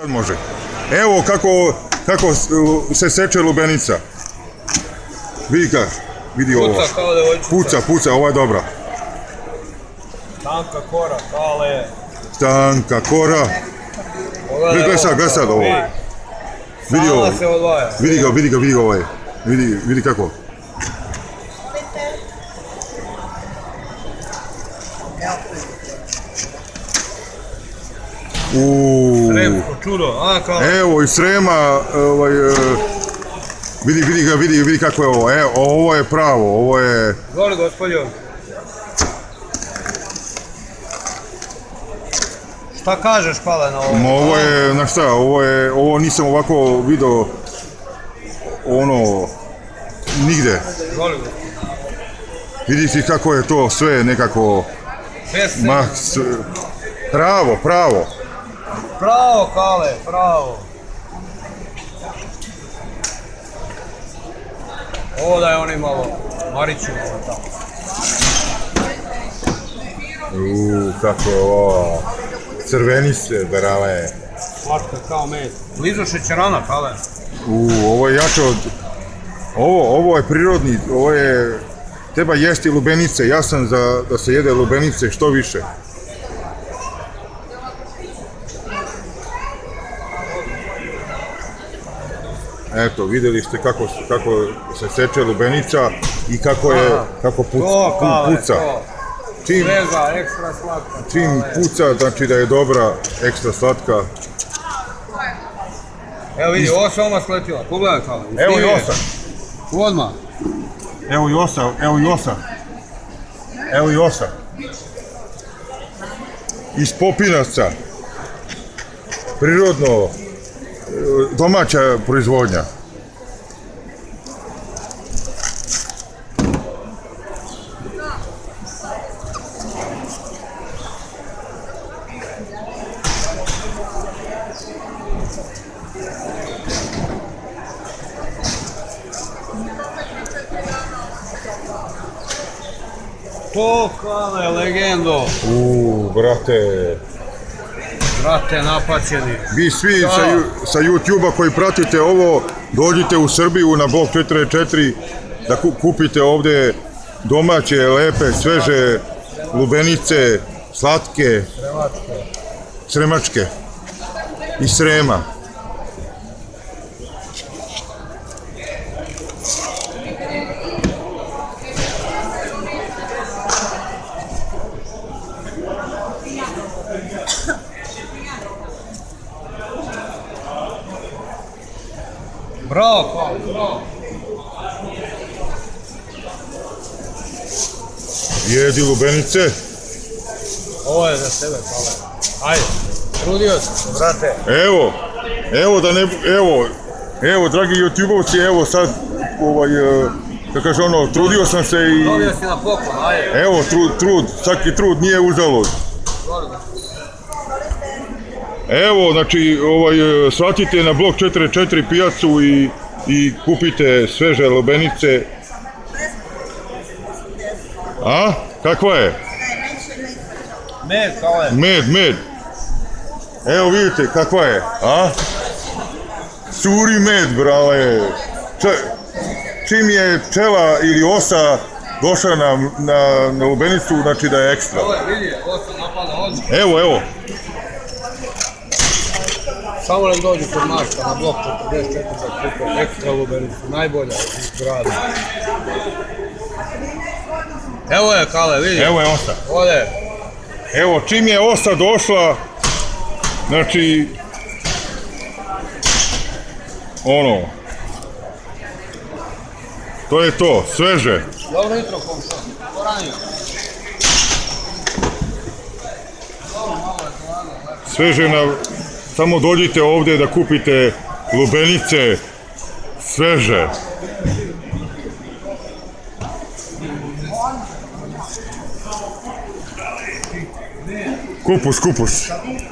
Može. Evo kako se seče lubenica. Vidi kako, vidi ovo. Puca kao devojčica. Puca, ovo je dobra. Tanka kora, kale. Tanka kora. Gle sad ovo. Vidi ovo. Sama se odvaja. Vidi ga ovaj. Vidi kako. Sremsko čudo, a kao... Evo i Srema, vidi kako je ovo, ovo je pravo, ovo je... Zvoli gospodin. Šta kažeš, Pale, na ovo? Ovo je, znaš šta, ovo nisam ovako vidio, nigde. Zvoli gospodin. Vidi ti kako je to sve nekako... Pravo. Pravo, Kale, pravo. Ovo da je oni malo Mariću tamo. Kako je ovo... Crveni se, brale. Slatka kao med. Blizu šećerana, Kale. Ovo je jače od... Ovo je prirodni, ovo je... Treba jesti lubenice, ja sam da se jede lubenice što više. Eto, vidjeli ste kako se seče lubenica i kako puca. Svega, ekstra slatka. Čim puca, znači da je dobra, ekstra slatka. Evo vidi, ovo se odmah sletila. Pogledaj, Kale. Evo i osa. Odmah. Evo i osa. Iz Popinaca. Prirodno, domaća proizvodnja. To, Kale, legendo. Brate. Brate, napaćeni. Vi svi sa YouTube-a koji pratite ovo, dođite u Srbiju na blok 44 da kupite ovdje domaće, lepe, sveže lubenice, slatke, sremačke i Srema. Bravo, Kale, bravo. Jedi lubenice. Ovo je za tebe, Kale. Ajde, trudio sam se, brate. Evo, dragi YouTube-ovci, evo sad, da kaže trudio sam se i... Dobio si na poklon, ajde. Evo, svaki trud nije uzalud. Evo, znači, shvatite na blok 44 pijacu i kupite sveže lubenice. A? Kakva je? Med, Kale. Med. Evo vidite kakva je, a? Curi med, brale. Čim je pčela ili osa došla na lubenicu, znači da je ekstra. Ovo je, vidi, ovo se napada odmah. Evo. Samo nek dođu kod Maška na blok 44 za kupe ekstra lubenicu, najbolja iz grada. Evo je, Kale, vidi. Evo je osa. Ode. Evo, čim je osa došla, znači, to je to, sveže. Dobro jutro, komšo. Poranio. Sveže samo dođite ovdje da kupite lubenice sveže. Kupus.